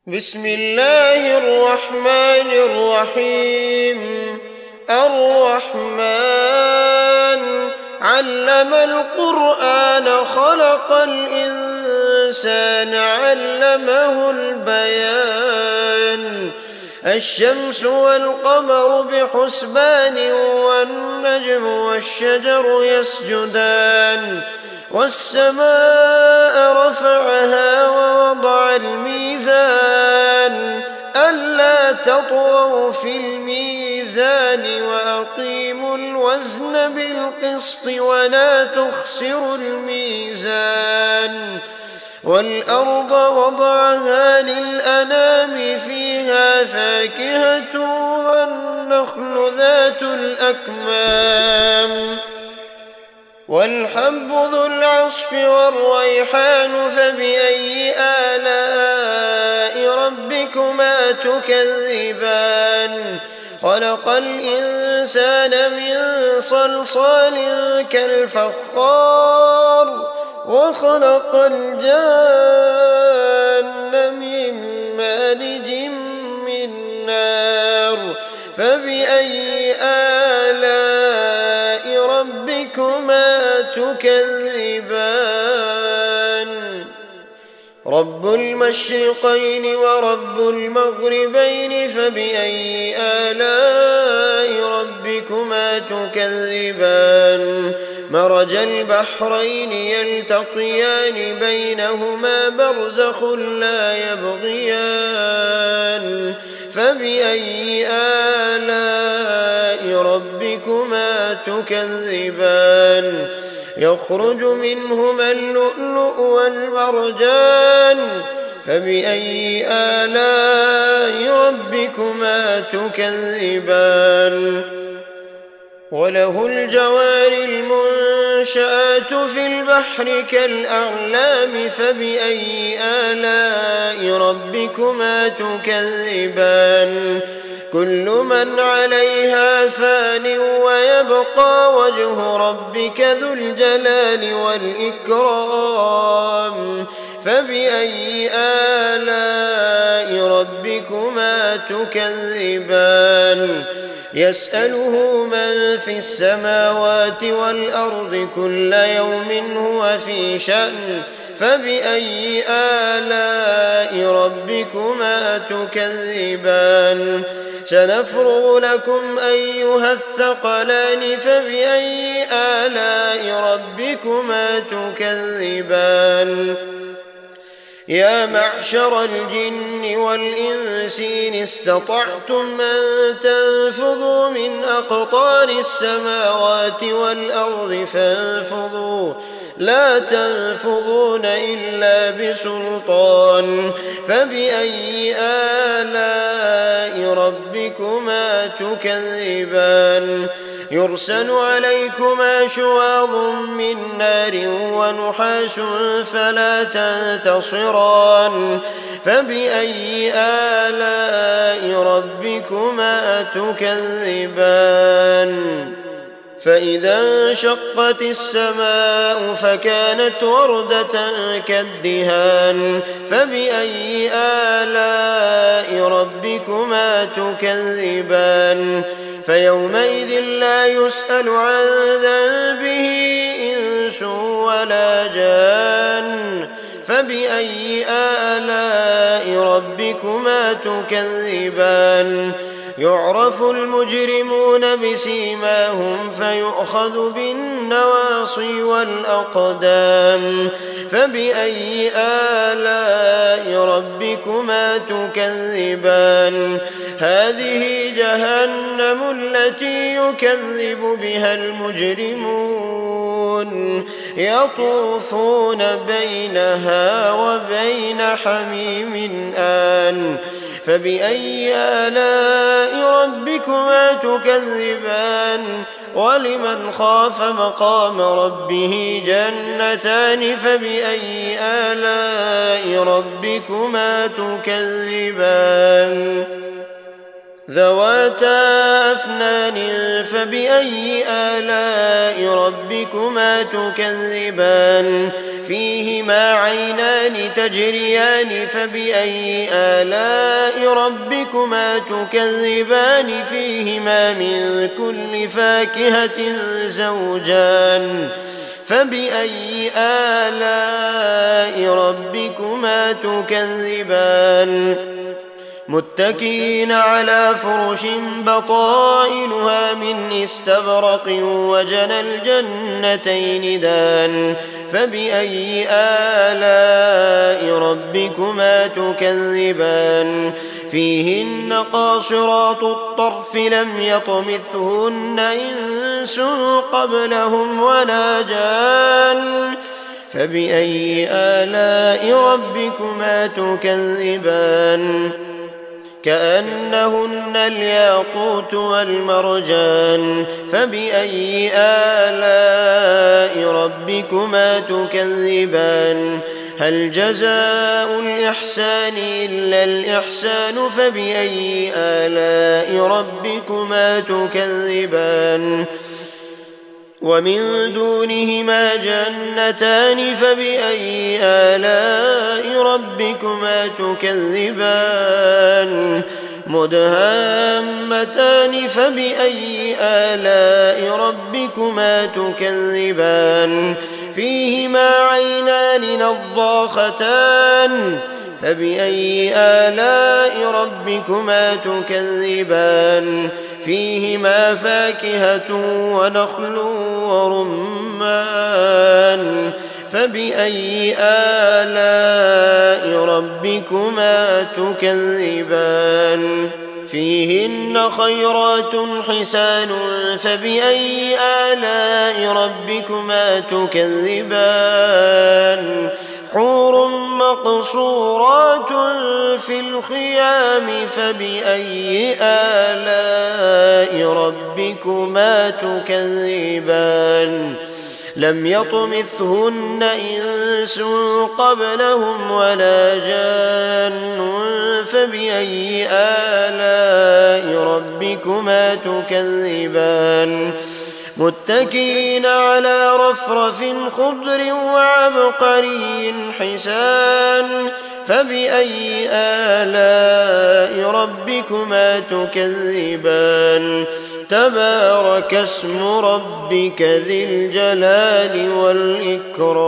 بسم الله الرحمن الرحيم. الرحمن علم القرآن خلق الإنسان علمه البيان. الشمس والقمر بحسبان والنجم والشجر يسجدان. والسماء رفعها ووضع الميزان ألا تطغوا في الميزان وأقيموا الوزن بالقسط ولا تخسروا الميزان. والأرض وضعها للأنام فيها فاكهة والنخل ذات الأكمام والحب ذو العصف والريحان فبأي آلاء ربكما تكذبان. خلق الإنسان من صلصال كالفخار وخلق الجان من مارج من نار فبأي آلاء ربكما تكذبان. رب المشرقين ورب المغربين فبأي آلاء ربكما تكذبان. مرج البحرين يلتقيان بينهما برزخ لا يبغيان فبأي آلاء ربكما تكذبان. يخرج منهما اللؤلؤ والمرجان فبأي آلاء ربكما تكذبان. وله الجوار المنشآت في البحر كالأعلام فبأي آلاء ربكما تكذبان. كل من عليها فان ويبقى وجه ربك ذو الجلال والإكرام فبأي آلاء ربكما تكذبان. يسأله من في السماوات والأرض كل يوم هو في شأن فبأي آلاء ربكما تكذبان. سنفرغ لكم أيها الثقلان فبأي آلاء ربكما تكذبان. يا معشر الجن والإنس إن استطعتم أن تنفذوا من أقطار السماوات والأرض فانفذوا لا تنفذون إلا بسلطان فبأي آلاء ربكما تكذبان. يرسل عليكما شواظ من نار ونحاس فلا تنتصران فبأي آلاء ربكما تكذبان. فإذا انشقت السماء فكانت وردة كالدهان فبأي آلاء ربكما تكذبان. فيومئذ لا يسأل عن ذنبه إنس ولا جان فبأي آلاء ربكما تكذبان. يعرف المجرمون بسيماهم فيؤخذ بالنواصي والأقدام فبأي آلاء ربكما تكذبان. هذه جهنم التي يكذب بها المجرمون يطوفون بينها وبين حميم آن فبأي آلاء ربكما تكذبان. ولمن خاف مقام ربه جنتان فبأي آلاء ربكما تكذبان. ذواتا أفنان فبأي آلاء ربكما تكذبان. فيهما عينان تجريان فبأي آلاء ربكما تكذبان فيهما من كل فاكهة زوجان فبأي آلاء ربكما تكذبان متكئين على فرش بطائنها من استبرق وجنى الجنتين دان فبأي آلاء ربكما تكذبان فيهن قاصرات الطرف لم يطمثهن إنس قبلهم ولا جان فبأي آلاء ربكما تكذبان كأنهن الياقوت والمرجان فبأي آلاء ربكما تكذبان هل جزاء الإحسان إلا الإحسان فبأي آلاء ربكما تكذبان ومن دونهما جنتان فبأي آلاء ربكما تكذبان مدهامتان فبأي آلاء ربكما تكذبان فيهما عينان نضاختان فبأي آلاء ربكما تكذبان فيهما فاكهة ونخل ورمان فبأي آلاء ربكما تكذبان فيهن خيرات حسان فبأي آلاء ربكما تكذبان حور مقصورات في الخيام فبأي آلاء ربكما تكذبان لم يطمثهن إنس قبلهم ولا جان فبأي آلاء ربكما تكذبان متكئين على رفرف خضر وعبقري حسان فبأي آلاء ربكما تكذبان تبارك اسم ربك ذي الجلال والإكرام